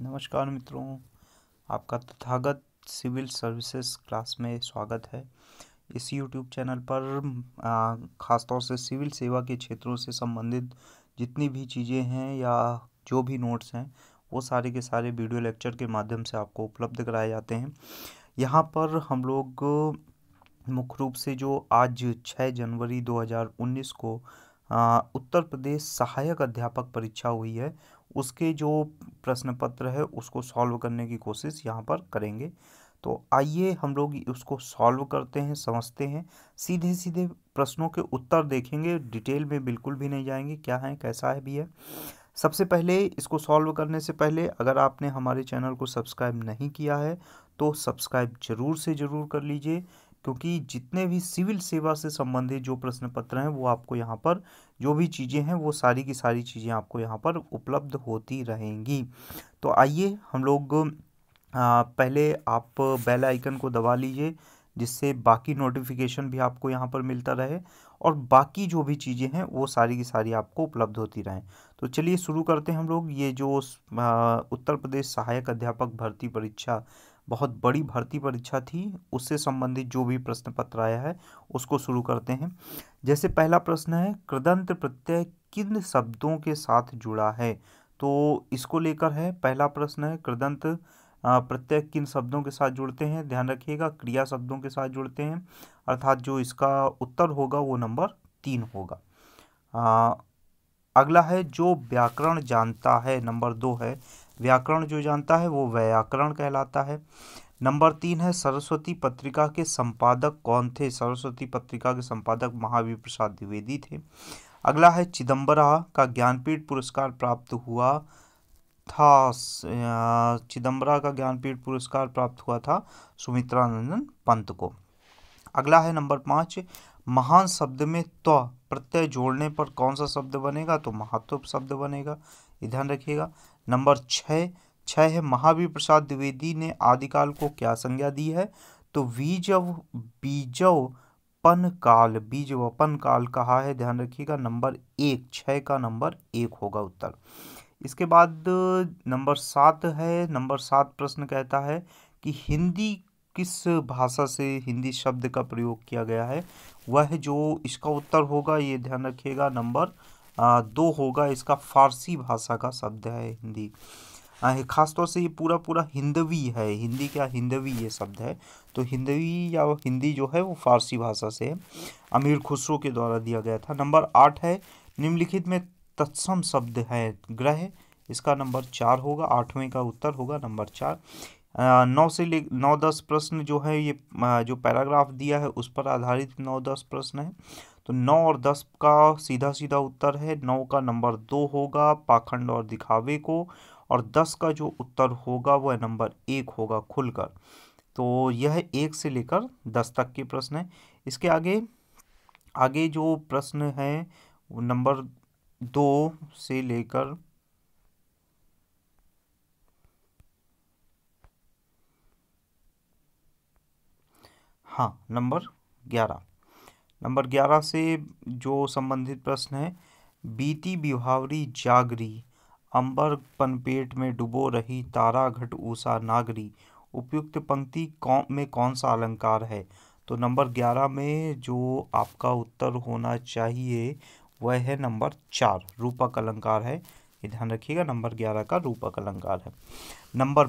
नमस्कार मित्रों, आपका तथागत सिविल सर्विसेज क्लास में स्वागत है। इस YouTube चैनल पर ख़ासतौर से सिविल सेवा के क्षेत्रों से संबंधित जितनी भी चीज़ें हैं या जो भी नोट्स हैं वो सारे के सारे वीडियो लेक्चर के माध्यम से आपको उपलब्ध कराए जाते हैं। यहाँ पर हम लोग मुख्य रूप से जो आज 6 जनवरी 2019 को उत्तर प्रदेश सहायक अध्यापक परीक्षा हुई है, उसके जो प्रश्न पत्र है उसको सॉल्व करने की कोशिश यहाँ पर करेंगे। तो आइए हम लोग उसको सॉल्व करते हैं, समझते हैं। सीधे सीधे प्रश्नों के उत्तर देखेंगे, डिटेल में बिल्कुल भी नहीं जाएंगे, क्या है कैसा है भी है। सबसे पहले इसको सॉल्व करने से पहले अगर आपने हमारे चैनल को सब्सक्राइब नहीं किया है तो सब्सक्राइब जरूर से ज़रूर कर लीजिए, क्योंकि जितने भी सिविल सेवा से संबंधित जो प्रश्न पत्र हैं वो आपको यहाँ पर जो भी चीज़ें हैं वो सारी की सारी चीज़ें आपको यहाँ पर उपलब्ध होती रहेंगी। तो आइए हम लोग पहले आप बेल आइकन को दबा लीजिए, जिससे बाकी नोटिफिकेशन भी आपको यहाँ पर मिलता रहे और बाकी जो भी चीज़ें हैं वो सारी की सारी आपको उपलब्ध होती रहें। तो चलिए शुरू करते हैं हम लोग। ये जो उत्तर प्रदेश सहायक अध्यापक भर्ती परीक्षा, बहुत बड़ी भर्ती परीक्षा थी, उससे संबंधित जो भी प्रश्न पत्र आया है उसको शुरू करते हैं। जैसे पहला प्रश्न है, कृदंत प्रत्यय किन शब्दों के साथ जुड़ा है? तो इसको लेकर है पहला प्रश्न है, कृदंत प्रत्यय किन शब्दों के साथ जुड़ते हैं? ध्यान रखिएगा, क्रिया शब्दों के साथ जुड़ते हैं, अर्थात जो इसका उत्तर होगा वो नंबर 3 होगा। अगला है, जो व्याकरण जानता है, नंबर 2 है, व्याकरण जो जानता है वो व्याकरण कहलाता है। नंबर 3 है, सरस्वती पत्रिका के संपादक कौन थे? सरस्वती पत्रिका के संपादक महावीर प्रसाद द्विवेदी थे। अगला है, चिदम्बरा का ज्ञानपीठ पुरस्कार प्राप्त हुआ था, चिदम्बरा का ज्ञानपीठ पुरस्कार प्राप्त हुआ था सुमित्रानंदन पंत को। अगला है नंबर 5, महान शब्द में त्व प्रत्यय जोड़ने पर कौन सा शब्द बनेगा? तो महात्व शब्द बनेगा, ये ध्यान रखिएगा। नंबर 6 है, महावीर प्रसाद द्विवेदी ने आदिकाल को क्या संज्ञा दी है? तो बीजवपन काल कहा है, ध्यान रखिएगा। नंबर 1, 6 का नंबर 1 होगा उत्तर। इसके बाद नंबर 7 है, नंबर 7 प्रश्न कहता है कि हिंदी किस भाषा से हिंदी शब्द का प्रयोग किया गया है? वह जो इसका उत्तर होगा, ये ध्यान रखिएगा, नंबर 2 होगा। इसका फारसी भाषा का शब्द है हिंदी। खासतौर से ये पूरा हिंदवी है, हिंदी क्या हिंदवी ये शब्द है। तो हिंदवी या हिंदी जो है वो फारसी भाषा से है, अमीर खुसरो के द्वारा दिया गया था। नंबर 8 है, निम्नलिखित में तत्सम शब्द है ग्रह, इसका नंबर 4 होगा, 8वें का उत्तर होगा नंबर 4। 9 प्रश्न जो है ये जो पैराग्राफ दिया है उस पर आधारित 9-10 प्रश्न है। तो 9 और 10 का सीधा सीधा उत्तर है। 9 का नंबर 2 होगा, पाखंड और दिखावे को, और 10 का जो उत्तर होगा वह नंबर 1 होगा, खुलकर। तो यह 1 से लेकर 10 तक के प्रश्न है। इसके आगे जो प्रश्न है वो नंबर 2 से लेकर नंबर 11 से जो संबंधित प्रश्न है, बीती विभावरी जागरी, अंबर पनपेट में डुबो रही, तारा घट उषा नागरी, उपयुक्त पंक्ति में कौन सा अलंकार है? तो नंबर 11 में जो आपका उत्तर होना चाहिए वह है नंबर 4, रूपक अलंकार है, ये ध्यान रखिएगा, नंबर 11 का रूपक अलंकार है। नंबर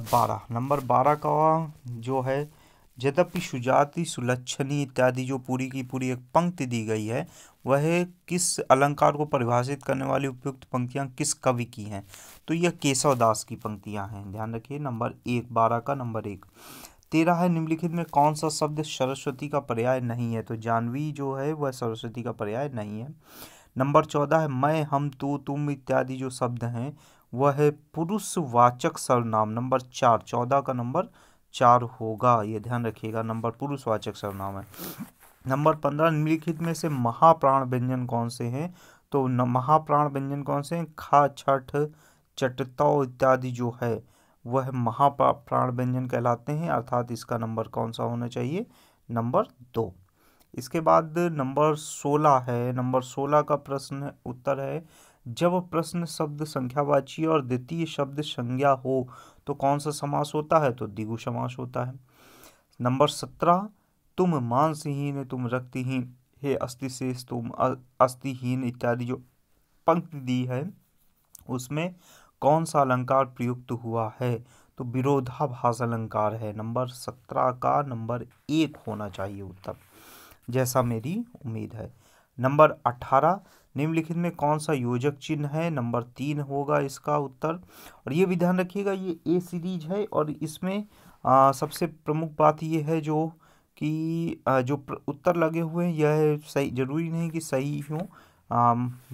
12 का जो है, यद्यपि सुजाति सुलक्षणी इत्यादि जो पूरी की पूरी एक पंक्ति दी गई है, वह किस अलंकार को परिभाषित करने वाली उपयुक्त पंक्तियां किस कवि की हैं? तो यह केशव दास की पंक्तियां हैं, ध्यान रखिए, नंबर 1, 12 का नंबर 1। 13 है, निम्नलिखित में कौन सा शब्द सरस्वती का पर्याय नहीं है? तो जानवी जो है वह सरस्वती का पर्याय नहीं है। नंबर 14 है, मैं, हम, तू, तुम इत्यादि जो शब्द हैं वह है पुरुषवाचक सर्वनाम, नंबर 4, 14 का नंबर 4 होगा, ये ध्यान रखिएगा, नंबर पुरुषवाचक सर्वनाम है। नंबर 15, निम्नलिखित में से महाप्राण व्यंजन कौन से हैं? तो महाप्राण व्यंजन कौन से हैं? खा, छठ, चटतौ इत्यादि जो है वह महाप्राण व्यंजन कहलाते हैं, अर्थात इसका नंबर कौन सा होना चाहिए? नंबर 2। इसके बाद नंबर 16 है, नंबर 16 का प्रश्न उत्तर है, जब प्रश्न शब्द संख्यावाची और द्वितीय शब्द संज्ञा हो तो तो कौन सा समास होता है, तो द्विगु समास होता है। नंबर 17, तुम मांसहीन, तुम रक्तहीन, हे अस्थिशेष, तुम अस्थिहीन इत्यादि जो पंक्ति दी है उसमें कौन सा अलंकार प्रयुक्त हुआ है, तो विरोधाभास अलंकार है। नंबर 17 का नंबर 1 होना चाहिए उत्तर, जैसा मेरी उम्मीद है। नंबर 18, निम्नलिखित में कौन सा योजक चिन्ह है, नंबर 3 होगा इसका उत्तर। और ये भी ध्यान रखिएगा, ये ए सीरीज है और इसमें सबसे प्रमुख बात ये है जो कि जो उत्तर लगे हुए हैं यह सही, जरूरी नहीं कि सही हो।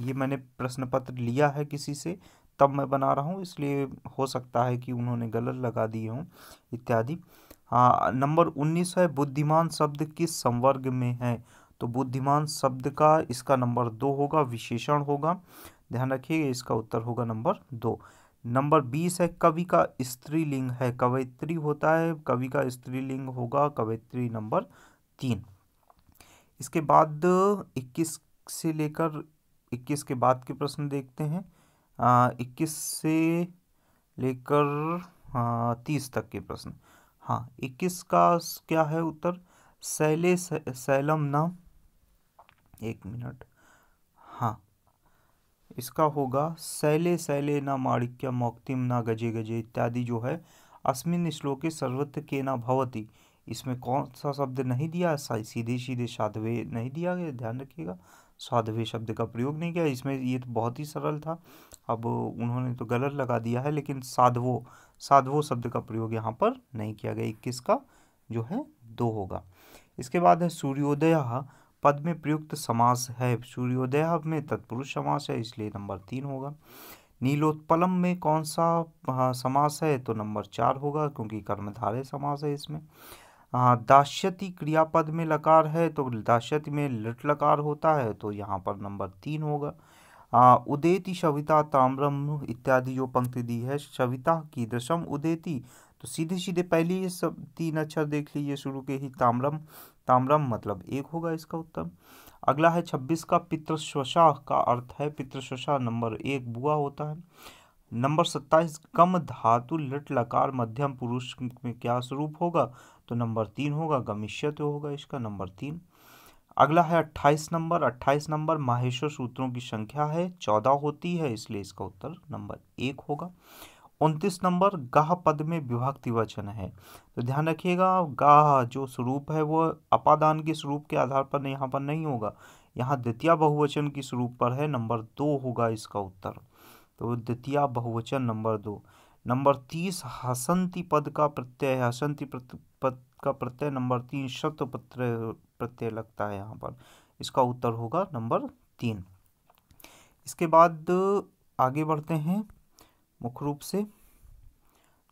ये मैंने प्रश्न पत्र लिया है किसी से, तब मैं बना रहा हूँ, इसलिए हो सकता है कि उन्होंने गलत लगा दिए हों इत्यादि। नंबर 19 है, बुद्धिमान शब्द किस संवर्ग में है, तो बुद्धिमान शब्द का इसका नंबर 2 होगा, विशेषण होगा, ध्यान रखिएगा, इसका उत्तर होगा नंबर 2। नंबर 20 है, कवि का स्त्रीलिंग है, कवयित्री होता है, कवि का स्त्रीलिंग होगा कवयित्री, नंबर 3। इसके बाद 21 से लेकर 21 के बाद के प्रश्न देखते हैं। 21 से लेकर 30 तक के प्रश्न। हाँ, 21 का क्या है उत्तर, शैले शैलम न, एक मिनट, हाँ इसका होगा शैले शैले न माणिक्यम मौक्तिम न गजे गजे इत्यादि जो है अस्मिन् श्लोके सर्वत्र के न भवति, इसमें कौन सा शब्द नहीं दिया, सीधे सीधे साध्वे नहीं दिया गया, ध्यान रखिएगा, साध्वे शब्द का प्रयोग नहीं किया इसमें, ये तो बहुत ही सरल था, अब उन्होंने तो गलत लगा दिया है, लेकिन साध्वो साध्वो शब्द का प्रयोग यहाँ पर नहीं किया गया। 21 का जो है 2 होगा। इसके बाद है सूर्योदय पद में प्रयुक्त समास है, सूर्योदय में तत्पुरुष समास है, इसलिए नंबर 3 होगा। नीलोत्पलम में कौन सा समास है, तो नंबर 4 होगा, क्योंकि कर्मधारय समास है इसमें। दास्यति क्रियापद में लकार है, तो दास्यति में लिट लकार होता है, तो यहाँ पर नंबर 3 होगा। उदेति शविता ताम्रम इत्यादि जो पंक्ति दी है, शविता की दशम उदेति, तो सीधे सीधे पहले ये सब 3 अक्षर देख लीजिए शुरू के ही, ताम्रम, ताम्रम मतलब 1 होगा इसका उत्तर। अगला है 26 का, पितृश्वशा का अर्थ है, पितृश्वशा नंबर 1 बुआ होता है। नंबर 27, गम धातु लिट लकार मध्यम पुरुष में क्या स्वरूप होगा, तो नंबर 3 होगा, गमिष्यति होगा इसका, नंबर 3। अगला है 28 नंबर, 28 नंबर माहेश्वर सूत्रों की संख्या है, 14 होती है, इसलिए इसका उत्तर नंबर 1 होगा। 29 नंबर, गाह पद में विभक्ति वचन है, तो ध्यान रखिएगा गाह जो स्वरूप है वो अपादान के स्वरूप के आधार पर यहाँ पर नहीं होगा, यहाँ द्वितीय बहुवचन की स्वरूप पर है, नंबर 2 होगा इसका उत्तर, तो द्वितीय बहुवचन नंबर 2। नंबर 30, हसंती पद का प्रत्यय, हसंती पद का प्रत्यय नंबर 3 शत प्रत्यय लगता है यहाँ पर, इसका उत्तर होगा नंबर 3। इसके बाद आगे बढ़ते हैं, मुख्य रूप से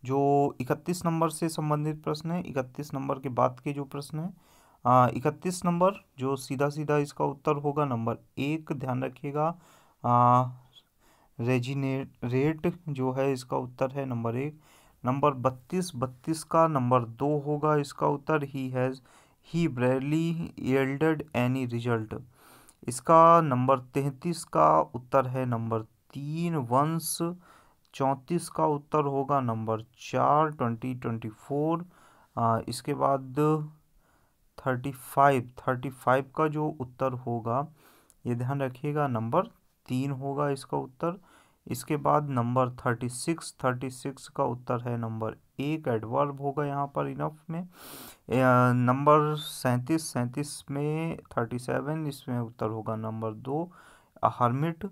जो 31 नंबर से संबंधित प्रश्न है, 31 नंबर के बाद के जो प्रश्न है, 31 नंबर जो सीधा सीधा इसका उत्तर होगा नंबर 1, ध्यान रखिएगा। रेजिनेरेट जो है इसका उत्तर है नंबर 1। नंबर 32 का नंबर 2 होगा इसका उत्तर, ही ब्रेरली यील्डेड एनी रिजल्ट, इसका नंबर 33 का उत्तर है नंबर 3, वंश। 34 का उत्तर होगा नंबर 4, 2024। इसके बाद 35 का जो उत्तर होगा ये ध्यान रखिएगा नंबर 3 होगा इसका उत्तर। इसके बाद नंबर 36 का उत्तर है नंबर 1, एडवर्ब होगा यहाँ पर इनफ में। नंबर 37 में 37, इसमें उत्तर होगा नंबर 2, हर्मिट।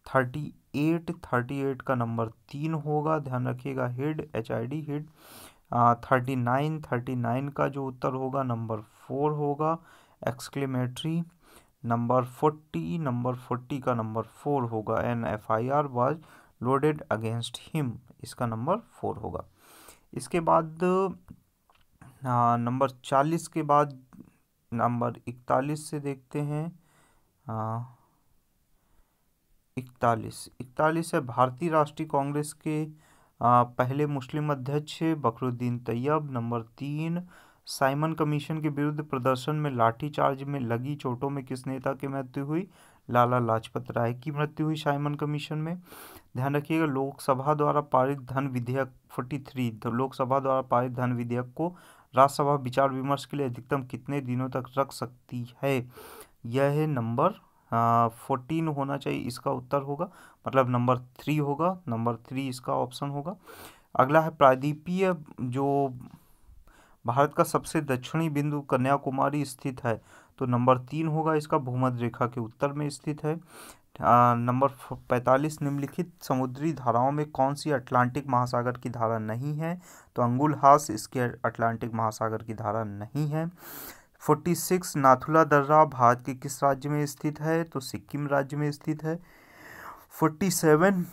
38 का नंबर 3 होगा, ध्यान रखिएगा, हिड, HID हिड। 39 का जो उत्तर होगा नंबर 4 होगा, एक्सक्लेमेटरी। नंबर 40 का नंबर 4 होगा, an FIR was loaded against him, इसका नंबर 4 होगा। इसके बाद नंबर 40 के बाद नंबर 41 से देखते हैं। 41 है, भारतीय राष्ट्रीय कांग्रेस के पहले मुस्लिम अध्यक्ष बकरुद्दीन तैयब। नंबर 3, साइमन कमीशन के विरुद्ध प्रदर्शन में लाठीचार्ज में लगी चोटों में किस नेता की मृत्यु हुई, लाला लाजपत राय की मृत्यु हुई साइमन कमीशन में। ध्यान रखिएगा, लोकसभा द्वारा पारित धन विधेयक 43, तो लोकसभा द्वारा पारित धन विधेयक को राज्यसभा विचार विमर्श के लिए अधिकतम कितने दिनों तक रख सकती है? यह है नंबर 14 होना चाहिए, इसका उत्तर होगा, मतलब नंबर 3 होगा, नंबर 3 इसका ऑप्शन होगा। अगला है प्रायद्वीपीय, जो भारत का सबसे दक्षिणी बिंदु कन्याकुमारी स्थित है, तो नंबर 3 होगा इसका, भूमध्य रेखा के उत्तर में स्थित है। नंबर 45, निम्नलिखित समुद्री धाराओं में कौन सी अटलांटिक महासागर की धारा नहीं है? तो अंगुलहास इसके अटलांटिक महासागर की धारा नहीं है। 46, नाथुला दर्रा भारत के किस राज्य में स्थित है? तो सिक्किम राज्य में स्थित है। 47,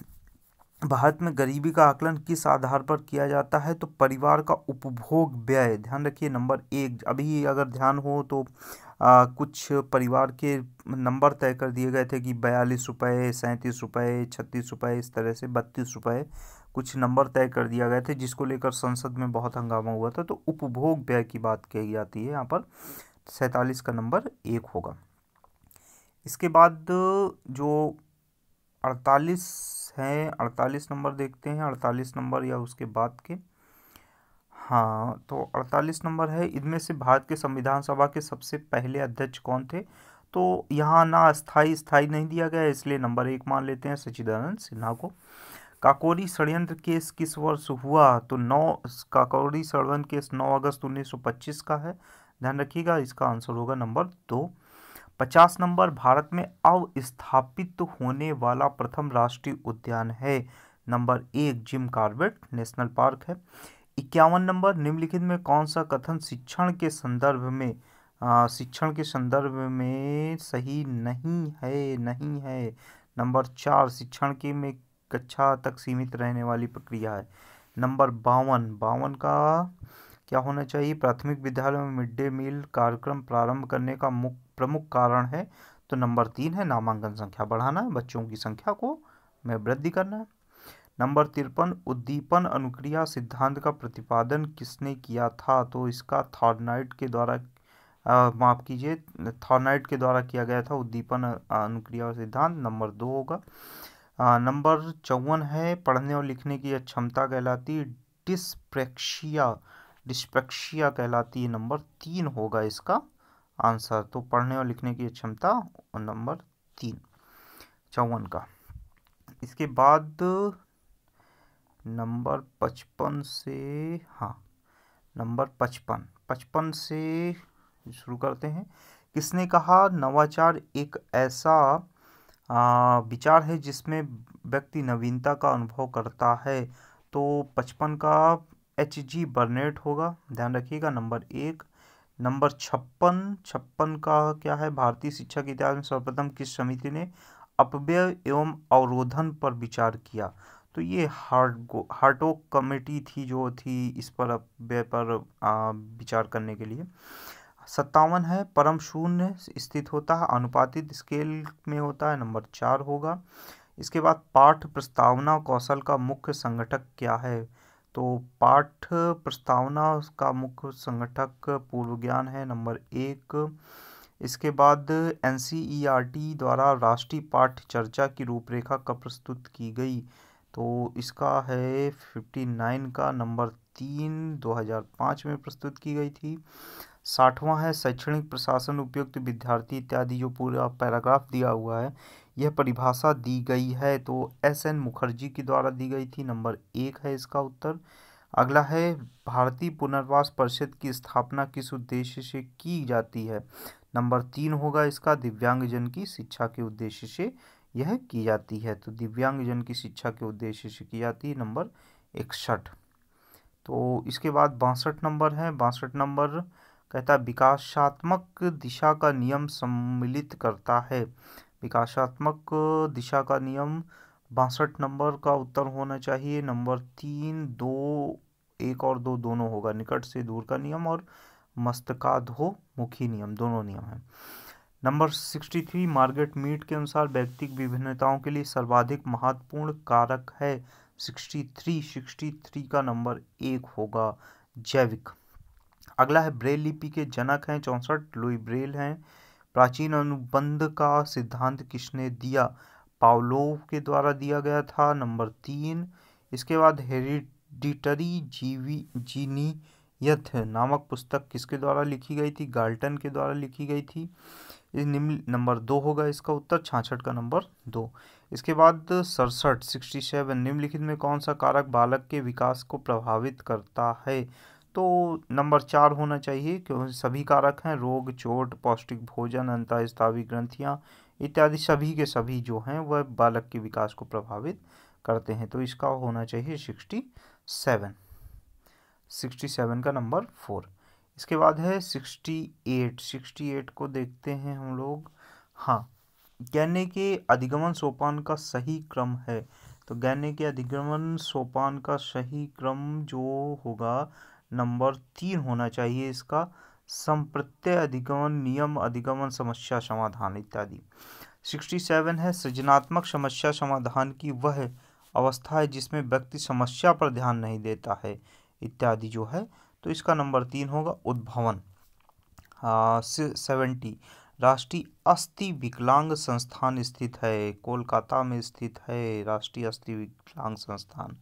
भारत में गरीबी का आकलन किस आधार पर किया जाता है? तो परिवार का उपभोग व्यय। ध्यान रखिए, नंबर 1, अभी अगर ध्यान हो तो कुछ परिवार के नंबर तय कर दिए गए थे कि 42 रुपये, 37 रुपये, 36 रुपये, इस तरह से 32 रुपये कुछ नंबर तय कर दिया गए थे, जिसको लेकर संसद में बहुत हंगामा हुआ था। तो उपभोग व्यय की बात कही जाती है यहाँ पर। 47 का नंबर 1 होगा। इसके बाद जो 48 हैं, 48 नंबर देखते हैं, 48 नंबर या उसके बाद के। हाँ, तो 48 नंबर है, इनमें से भारत के संविधान सभा के सबसे पहले अध्यक्ष कौन थे? तो यहाँ ना स्थाई नहीं दिया गया है, इसलिए नंबर 1 मान लेते हैं सच्चिदानंद सिन्हा को। काकोरी षड्यंत्र केस किस वर्ष हुआ? तो काकोरी षड्यंत्र केस 9 अगस्त 1925 का है। ध्यान रखिएगा, इसका आंसर होगा नंबर 2। 50 नंबर, भारत में अवस्थापित होने वाला प्रथम राष्ट्रीय उद्यान है? Number 1 Jim Corbett national park है। 51 नंबर, निम्नलिखित में कौन सा कथन शिक्षण के संदर्भ में सही नहीं है? नंबर 4, शिक्षण के में कक्षा तक सीमित रहने वाली प्रक्रिया है। नंबर 52 का क्या होना चाहिए? प्राथमिक विद्यालय में मिड डे मील कार्यक्रम प्रारंभ करने का प्रमुख कारण है? तो नंबर 3 है नामांकन संख्या बढ़ाना है, बच्चों की संख्या को में वृद्धि करना है। नंबर 53, उद्दीपन अनुक्रिया सिद्धांत का प्रतिपादन किसने किया था? तो इसका थॉर्नाइट के द्वारा थॉर्नाइट के द्वारा किया गया था उद्दीपन अनुक्रिया सिद्धांत। नंबर 2 होगा। नंबर 54 है, पढ़ने और लिखने की अक्षमता कहलाती डिस्प्रैक्सिया कहलाती है। नंबर 3 होगा इसका आंसर। तो पढ़ने और लिखने की क्षमता नंबर 3, 54 का। इसके बाद नंबर 55 से, हाँ, नंबर 55 से शुरू करते हैं। किसने कहा नवाचार एक ऐसा विचार है जिसमें व्यक्ति नवीनता का अनुभव करता है? तो 55 का H.G. बर्नेट होगा। ध्यान रखिएगा, नंबर 1। नंबर 56 का क्या है? भारतीय शिक्षा के इतिहास में सर्वप्रथम किस समिति ने अपव्यय एवं अवरोधन पर विचार किया? तो ये हार्टोग कमेटी थी, जो थी इस पर अपव्यय पर विचार करने के लिए। 57 है, परम शून्य स्थित होता है, अनुपातिक स्केल में होता है। नंबर 4 होगा। इसके बाद पाठ प्रस्तावना कौशल का मुख्य संगठक क्या है? तो पाठ प्रस्तावना का मुख्य संगठक पूर्व ज्ञान है। नंबर 1। इसके बाद NCERT द्वारा राष्ट्रीय पाठ्य चर्चा की रूपरेखा कब प्रस्तुत की गई? तो इसका है 59 का नंबर 3, 2005 में प्रस्तुत की गई थी। 60वां है, शैक्षणिक प्रशासन उपयुक्त विद्यार्थी इत्यादि, जो पूरा पैराग्राफ दिया हुआ है, यह परिभाषा दी गई है, तो SN मुखर्जी के द्वारा दी गई थी। नंबर 1 है इसका उत्तर। अगला है, भारतीय पुनर्वास परिषद की स्थापना किस उद्देश्य से की जाती है? नंबर 3 होगा इसका, दिव्यांगजन की शिक्षा के उद्देश्य से यह की जाती है। तो दिव्यांगजन की शिक्षा के उद्देश्य से की जाती है। नंबर 61। तो इसके बाद 62 नंबर है। 62 नंबर कहता है विकासात्मक दिशा का नियम सम्मिलित करता है। विकासात्मक दिशा का नियम 62 नंबर का उत्तर होना चाहिए। नंबर 3, 2, 1 और 2 दोनों होगा। निकट से दूर का नियम और मस्तकाधोमुखी नियम, दोनों नियम हैं। नंबर 63, मार्गरेट मीड के अनुसार व्यक्तिगत विभिन्नताओं के लिए सर्वाधिक महत्वपूर्ण कारक है? 63 का नंबर 1 होगा, जैविक। अगला है, ब्रेल लिपि के जनक हैं 64, लुई ब्रेल हैं। प्राचीन अनुबंध का सिद्धांत किसने दिया? पावलोव के द्वारा दिया गया था, नंबर 3। इसके बाद हेरिडिटरी जीनियत नामक पुस्तक किसके द्वारा लिखी गई थी? गाल्टन के द्वारा लिखी गई थी। ये निम्न नंबर 2 होगा इसका उत्तर, 66 का नंबर 2। इसके बाद 67 निम्नलिखित में कौन सा कारक बालक के विकास को प्रभावित करता है? तो नंबर 4 होना चाहिए, क्योंकि सभी कारक हैं, रोग, चोट, पौष्टिक भोजन, अंतःस्रावी ग्रंथियां इत्यादि सभी के सभी जो हैं वह बालक के विकास को प्रभावित करते हैं। तो इसका होना चाहिए 67 का नंबर 4। इसके बाद है 68 को देखते हैं हम लोग। हाँ, गैन्य के अधिगमन सोपान का सही क्रम है। तो गैन्य के अधिगमन सोपान का सही क्रम जो होगा नंबर 3 होना चाहिए इसका, संप्रत्यय अधिगमन, नियम अधिगमन, समस्या समाधान इत्यादि। 67 है सृजनात्मक समस्या समाधान की वह अवस्था है जिसमें व्यक्ति समस्या पर ध्यान नहीं देता है इत्यादि जो है। तो इसका नंबर 3 होगा उद्भवन। 70 राष्ट्रीय अस्थि विकलांग संस्थान स्थित है, कोलकाता में स्थित है राष्ट्रीय अस्थि विकलांग संस्थान।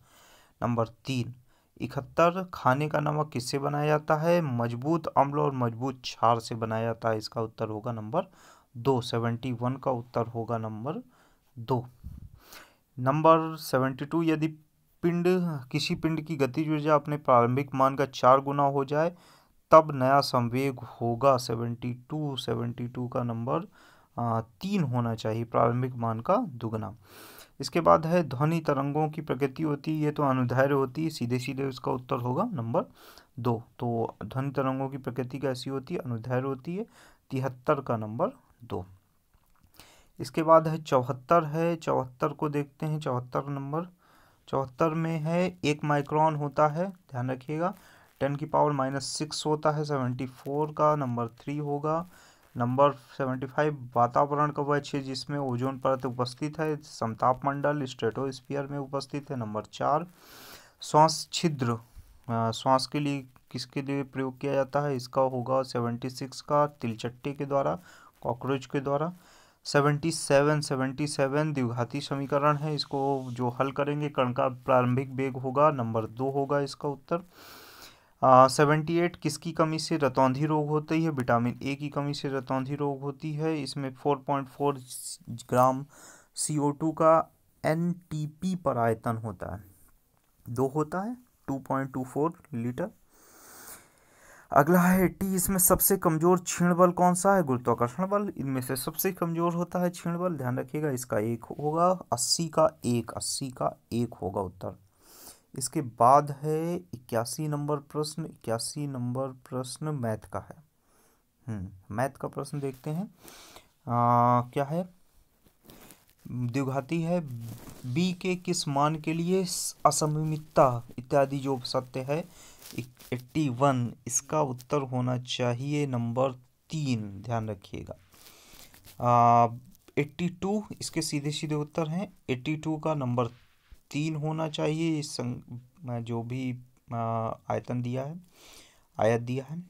नंबर 3। 71 खाने का नमक किससे बनाया जाता है? मजबूत अम्ल और मजबूत क्षार से बनाया जाता है। इसका उत्तर होगा नंबर 2। 71 का उत्तर होगा नंबर 2। नंबर 72 यदि किसी पिंड की गतिज ऊर्जा अपने प्रारंभिक मान का 4 गुना हो जाए तब नया संवेग होगा। 72 का नंबर 3 होना चाहिए, प्रारंभिक मान का दुगना। इसके बाद है ध्वनि तरंगों की प्रकृति होती है, ये तो अनुदैर्घ्य होती है, सीधे सीधे उसका उत्तर होगा नंबर 2। तो ध्वनि तरंगों की प्रकृति कैसी होती है? अनुदैर्घ्य होती है। 73 का नंबर 2। इसके बाद है 74 है, 74 को देखते हैं। 74 में है 1 माइक्रोन होता है, ध्यान रखिएगा। 10⁻⁻6 होता है। 74 का नंबर 3 होगा। नंबर 75 वातावरण का वह क्षेत्र जिसमें ओजोन परत उपस्थित है, समताप मंडल स्ट्रेटोस्फीयर में उपस्थित है। नंबर 4। श्वास छिद्र श्वास के लिए किसके लिए प्रयोग किया जाता है? इसका होगा 76 का तिलचट्टे के द्वारा, कॉकरोच के द्वारा। 77 द्विघाती समीकरण है, इसको जो हल करेंगे कण का प्रारंभिक वेग होगा, नंबर 2 होगा इसका उत्तर। 78 किसकी कमी से रतौंधी रोग होती है? विटामिन ए की कमी से रतौंधी रोग होती है। इसमें 4.4 ग्राम CO2 का NTP पर आयतन होता है, 2 होता है, 2.24 लीटर। अगला है 80 इसमें सबसे कमजोर क्षीण बल कौन सा है? गुरुत्वाकर्षण बल। इनमें से सबसे कमजोर होता है क्षीण बल, ध्यान रखिएगा। इसका 1 होगा। 80 का 1 होगा उत्तर। इसके बाद है 81 नंबर प्रश्न मैथ का है। मैथ का प्रश्न देखते हैं। क्या है? द्विघाती है, b के किस मान के लिए असममितता इत्यादि जो सत्य है। 81 इसका उत्तर होना चाहिए नंबर 3, ध्यान रखिएगा। 82 इसके सीधे सीधे उत्तर हैं। 82 का नंबर 3 होना चाहिए। इस जो भी आयतन दिया है, आयत दिया है।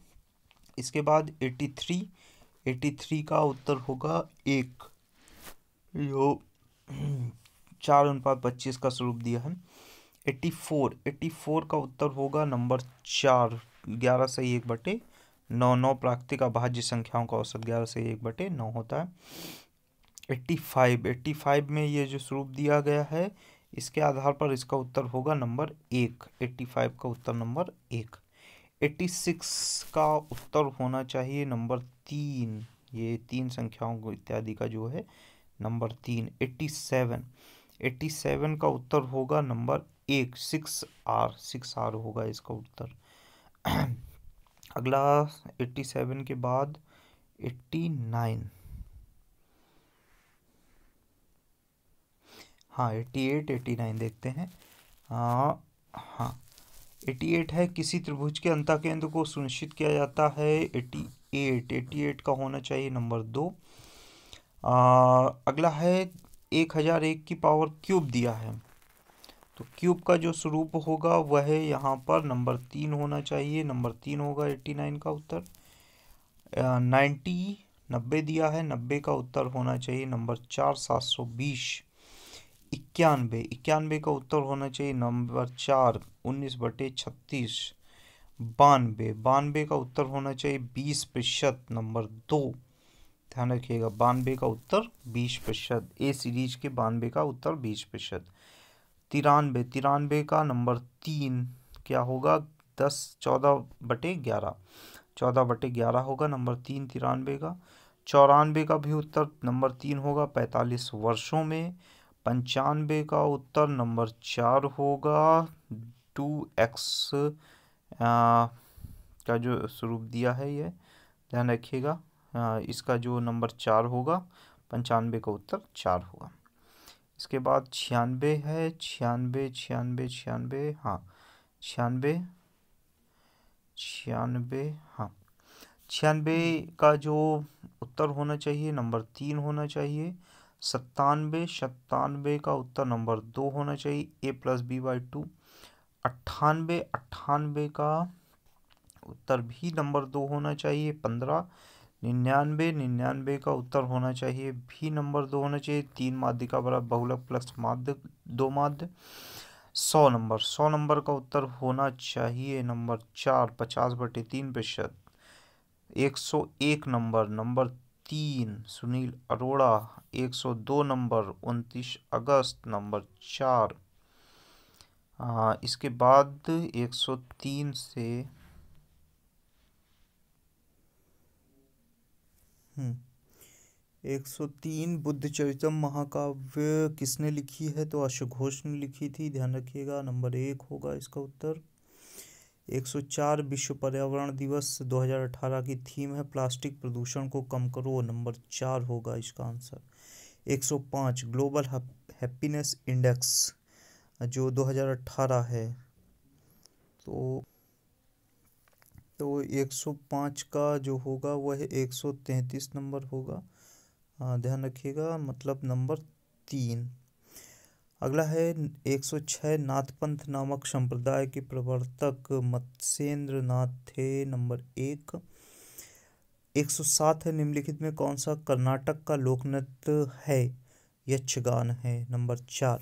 इसके बाद 83 का उत्तर होगा 1, जो 4:25 का स्वरूप दिया है। 84 का उत्तर होगा नंबर 4, 11 से 1/9। 9 प्राकृतिक अभाज्य संख्याओं का औसत 11 से 1/9 होता है। 85 में ये जो स्वरूप दिया गया है, इसके आधार पर इसका उत्तर होगा नंबर 1। 85 का उत्तर नंबर 1। 86 का उत्तर होना चाहिए नंबर 3, ये 3 संख्याओं को इत्यादि का जो है नंबर 3। 87 का उत्तर होगा नंबर 1, 6R होगा इसका उत्तर। अगला 87 के बाद 89, हाँ 89 देखते हैं। हाँ 88 है किसी त्रिभुज के अंतःकेंद्र को सुनिश्चित किया जाता है। 88 का होना चाहिए नंबर 2। अगला है 1001 की पावर क्यूब दिया है, तो क्यूब का जो स्वरूप होगा वह है यहाँ पर नंबर 3 होना चाहिए, नंबर 3 होगा 89 का उत्तर। 90 दिया है, 90 का उत्तर होना चाहिए नंबर 4, 720। 91, 91 का उत्तर होना चाहिए नंबर 4, 19/36। 92, 92 का उत्तर होना चाहिए 20% नंबर 2। ध्यान रखिएगा, 92 का उत्तर 20%। ए सीरीज के 92 का उत्तर 20%। 93, 93 का नंबर 3 क्या होगा? 14/11, 14/11 होगा नंबर 3 93 का। 94 का भी उत्तर नंबर 3 होगा 45 वर्षों में। 95 का उत्तर नंबर 4 होगा 2x का जो स्वरूप दिया है ये ध्यान रखिएगा। इसका जो नंबर 4 होगा 95 का उत्तर 4 होगा। इसके बाद 96 है, 96 96 96, हाँ 96 96, हाँ 96 का जो उत्तर होना चाहिए नंबर 3 होना चाहिए। 97, 97 का उत्तर नंबर 2 होना चाहिए, a+b/2। 98, 98 का उत्तर भी नंबर 2 होना चाहिए, 15। 99, 99 का उत्तर होना चाहिए भी नंबर 2 होना चाहिए, 3 माध्यिका बराबर बहुलक प्लस माध्य 2 माध्य। 100 नंबर, 100 नंबर का उत्तर होना चाहिए number 4, 50/3%। 101 number, number 3 Sunil Arora. 102 number 29 अगस्त नंबर 4। इसके बाद 103 से 103 बुद्धचरितम महाकाव्य किसने लिखी है? तो अश्वघोष ने लिखी थी, ध्यान रखिएगा नंबर 1 होगा इसका उत्तर। 104 विश्व पर्यावरण दिवस 2018 की थीम है प्लास्टिक प्रदूषण को कम करो, नंबर 4 होगा इसका आंसर। 105 ग्लोबल हैप्पीनेस इंडेक्स जो 2018 है, तो 105 का जो होगा वह 133 नंबर होगा, ध्यान रखिएगा, मतलब नंबर 3। अगला है 106 नाथपंथ नामक संप्रदाय के प्रवर्तक मत्स्येंद्र नाथ थे, नंबर 1। 107 है निम्नलिखित में कौन सा कर्नाटक का लोकनृत्य है? यक्षगान है, नंबर 4।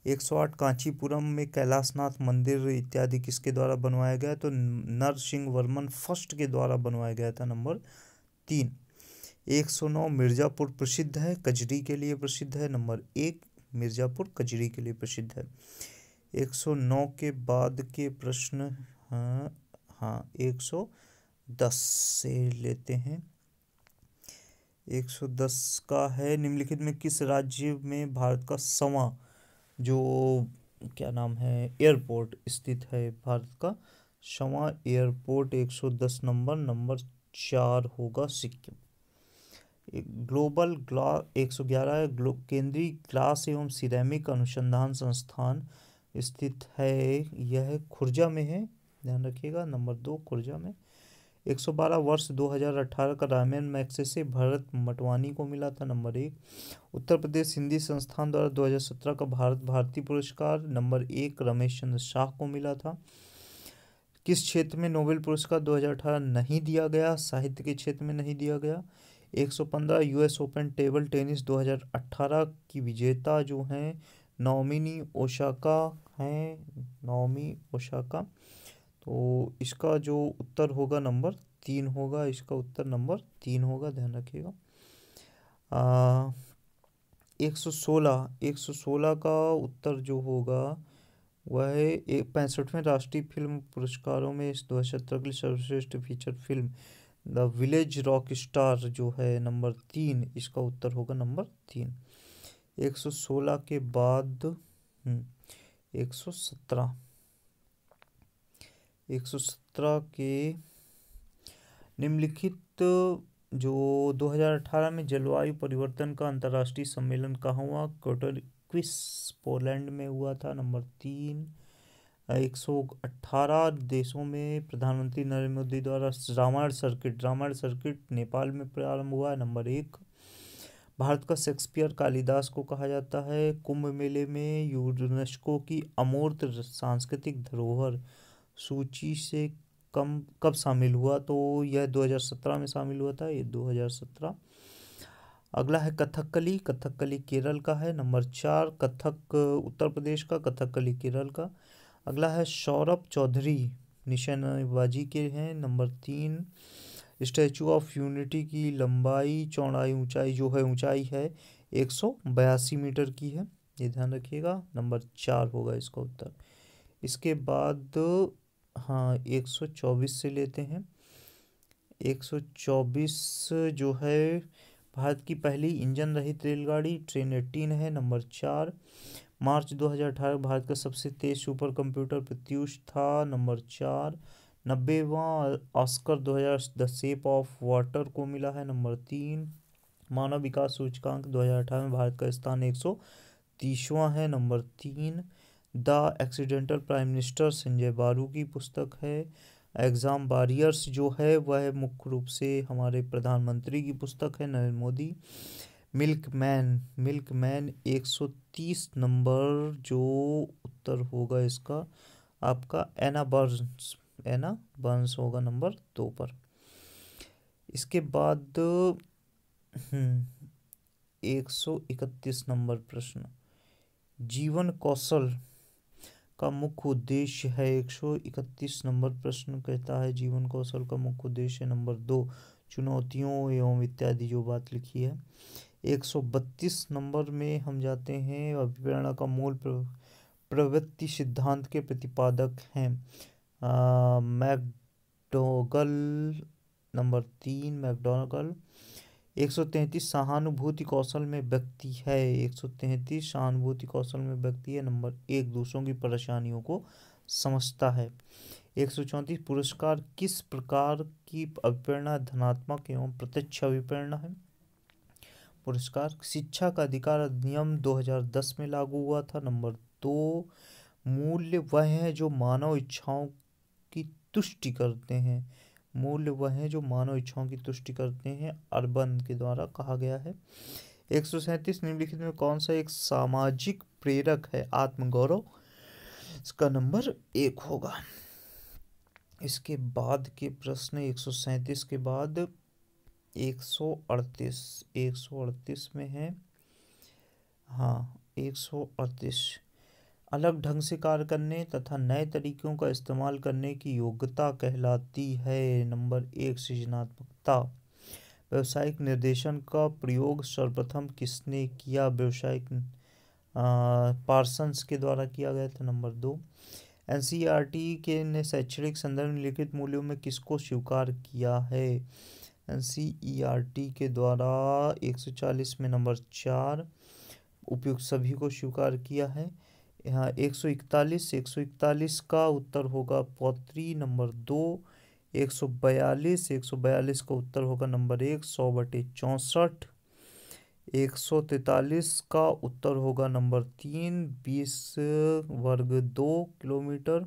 108 कांचीपुरम में कैलाशनाथ मंदिर इत्यादि किसके द्वारा बनवाया गया? तो नरसिंह वर्मन फर्स्ट के द्वारा बनवाया गया था, नंबर 3। 109 मिर्जापुर प्रसिद्ध है, कजरी के लिए प्रसिद्ध है, नंबर 1। मिर्जापुर कजरी के लिए प्रसिद्ध है। 109 के बाद के प्रश्न, हाँ 110 से लेते हैं। 110 का है निम्नलिखित में किस राज्य में भारत का 100वां जो क्या नाम है एयरपोर्ट स्थित है? भारत का 100वां एयरपोर्ट 110 नंबर 4 होगा सिक्किम। ग्लोबल 111 है केंद्रीय ग्लास एवं सिरेमिक अनुसंधान संस्थान स्थित है, यह खुर्जा में है, ध्यान रखिएगा, नंबर 2 खुर्जा में। 112 वर्ष 2018 का रामायण मैग्सेसे भरत मटवानी को मिला था, नंबर 1। उत्तर प्रदेश हिंदी संस्थान द्वारा 2017 का भारत भारती पुरस्कार नंबर 1 रमेश चंद्र शाह को मिला था। किस क्षेत्र में नोबेल पुरस्कार 2018 नहीं दिया गया? साहित्य के क्षेत्र में नहीं दिया गया। 115 यूएस ओपन टेबल टेनिस 2018 की विजेता जो हैं नाओमी ओसाका हैं, नाओमी ओसाका, तो इसका जो उत्तर होगा नंबर 3 होगा, इसका उत्तर नंबर 3 होगा, ध्यान रखिएगा। 116 का उत्तर जो होगा वह है 65वें राष्ट्रीय फिल्म पुरस्कारों में इस 2017 के लिए सर्वश्रेष्ठ feature film the village rock star जो है नंबर 3, इसका उत्तर होगा नंबर 3। 116 के बाद 117 के निम्नलिखित जो 2018 में जलवायु परिवर्तन का अंतर्राष्ट्रीय सम्मेलन कहाँ हुआ? कोटोविस पोलैंड में हुआ था, नंबर 3। 118 देशों में प्रधानमंत्री नरेंद्र मोदी द्वारा रामायण सर्किट नेपाल में प्रारंभ हुआ है, नंबर 1। भारत का शेक्सपियर कालिदास को कहा जाता है। कुंभ मेले में यूनेस्को की अमूर्त सांस्कृतिक धरोहर सूची से कब शामिल हुआ? तो यह 2017 में शामिल हुआ था, ये 2017। अगला है कथकली। कथकली केरल का है। नंबर 4 कथक उत्तर प्रदेश का, कथकली केरल का। अगला है सौरभ चौधरी, निशानेबाजी के हैं। नंबर 3 स्टैचू ऑफ यूनिटी की लंबाई चौड़ाई ऊंचाई जो है, ऊंचाई है 182 मीटर की है, ये ध्यान रखिएगा। नंबर 4 होगा इसका उत्तर। इसके बाद हाँ 124 से लेते हैं। 124 जो है भारत की पहली इंजन रहित रेलगाड़ी ट्रेन 18 है। नंबर 4 मार्च 2018 भारत का सबसे तेज सुपर कंप्यूटर प्रत्यूष था। नंबर 4 90वां Oscar 2000 the shape of water को मिला है। नंबर 3 मानव विकास सूचकांक 2018 में भारत का स्थान 130वां है। Number 3 the accidental prime minister Sanjay बारू की पुस्तक है। एग्ज़ाम वॉरियर्स जो है वह मुख्य रूप से हमारे प्रधानमंत्री की पुस्तक है, नरेंद्र मोदी। मिल्कमैन 130 नंबर जो उत्तर होगा इसका आपका एना बर्न्स होगा नंबर 2 पर। इसके बाद 131 नंबर प्रश्न, जीवन कौशल का मुख्य उद्देश्य है। 131 नंबर प्रश्न कहता है जीवन कौशल का मुख्य उद्देश्य। नंबर 2 चुनौतियों एवं इत्यादि जो बात लिखी है। 132 नंबर में हम जाते हैं, अभिप्रेरणा का मूल प्रवृत्ति सिद्धांत के प्रतिपादक हैं मैकडोगल। नंबर 3 मैकडोगल। 133 सहानुभूति कौशल में व्यक्ति है। 133 सहानुभूति कौशल में व्यक्ति है। नंबर 1 दूसरों की परेशानियों को समझता है। 134 पुरस्कार किस प्रकार की अभिप्रेरणा धनात्मक एवं प्रत्यक्ष अभिप्रेरणा है। पुरस्कार शिक्षा का अधिकार अधिनियम 2010 में लागू हुआ था। नंबर 2 मूल्य वह है जो मानव इच्छाओं की तुष्टि करते हैं। मूल्य वह है जो मानव इच्छाओं की तुष्टि करते हैं, अर्बन के द्वारा कहा गया है। 137 निम्नलिखित में कौन सा एक सामाजिक प्रेरक है। आत्मगौरव, इसका नंबर 1 होगा। इसके बाद के प्रश्न 137 के बाद 138 में है। हाँ 138 अलग ढंग से कार्य करने तथा नए तरीकों का इस्तेमाल करने की योग्यता कहलाती है। नंबर 1 सृजनात्मकता। व्यावसायिक निर्देशन का प्रयोग सर्वप्रथम किसने किया। व्यावसायिक पार्सन्स के द्वारा किया गया था। नंबर 2 एनसीईआरटी के ने शैक्षणिक संदर्भ में लिखित मूल्यों में किसको स्वीकार किया है। एनसीईआरटी के द्वारा 140 में नंबर 4 उपयुक्त सभी को स्वीकार किया है। यहाँ 141 का उत्तर होगा पौत्री। नंबर 2 142 का उत्तर होगा नंबर 1 100/64। 143 का उत्तर होगा नंबर 3 20 वर्ग 2 किलोमीटर।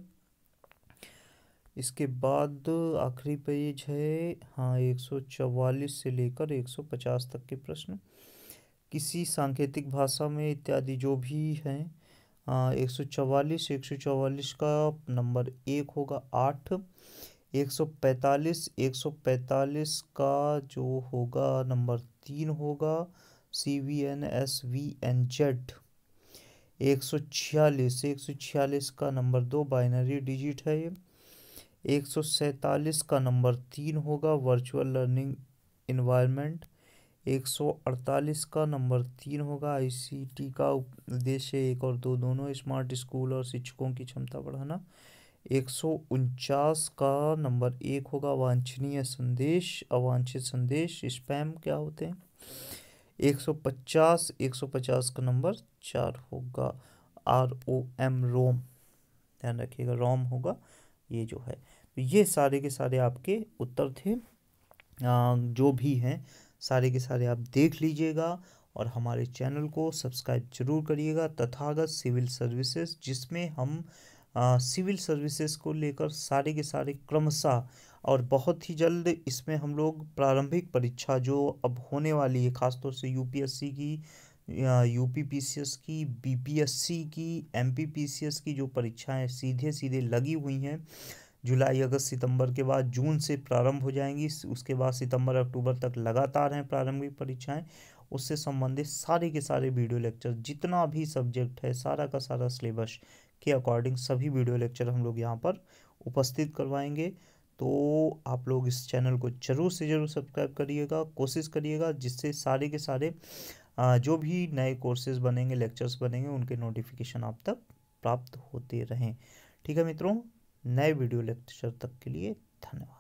इसके बाद आखिरी पेज है हाँ 144 से लेकर 150 तक के प्रश्न। किसी सांकेतिक भाषा में इत्यादि जो भी हैं 144 का नंबर 1 होगा 8। 145 का जो होगा नंबर 3 होगा CVNSVNZ। 146 का नंबर 2 बाइनरी डिजिट है ये। 147 का नंबर 3 होगा वर्चुअल लर्निंग इन्वायरमेंट। 148 का नंबर 3 होगा ICT का उद्देश्य 1 और 2 दोनों स्मार्ट स्कूल और शिक्षकों की क्षमता बढ़ाना। 149 का नंबर 1 होगा वांछनीय संदेश अवांछित संदेश स्पैम क्या होते हैं। 150 का नंबर 4 होगा ROM रोम, ध्यान रखिएगा रोम होगा ये जो है। तो ये सारे के सारे आपके उत्तर थे जो भी हैं सारे के सारे आप देख लीजिएगा और हमारे चैनल को सब्सक्राइब जरूर करिएगा। तथागत सिविल सर्विसेज, जिसमें हम सिविल सर्विसेज को लेकर सारे के सारे क्रमशः और बहुत ही जल्द इसमें हम लोग प्रारंभिक परीक्षा जो अब होने वाली है खासतौर से UPSC की, UPPCS की, BPSC की, MPPCS की जो परीक्षाएं सीधे लगी हुई हैं जुलाई अगस्त सितंबर के बाद जून से प्रारंभ हो जाएंगी। उसके बाद सितंबर अक्टूबर तक लगातार हैं प्रारंभिक परीक्षाएं। उससे संबंधित सारे के सारे वीडियो लेक्चर, जितना भी सब्जेक्ट है सारा का सारा सिलेबस के अकॉर्डिंग सभी वीडियो लेक्चर हम लोग यहाँ पर उपस्थित करवाएंगे। तो आप लोग इस चैनल को जरूर से जरूर सब्सक्राइब करिएगा, कोशिश करिएगा जिससे सारे के सारे जो भी नए कोर्सेज बनेंगे, लेक्चर्स बनेंगे, उनके नोटिफिकेशन आप तक प्राप्त होते रहें। ठीक है मित्रों, नए वीडियो लेक्चर तक के लिए धन्यवाद।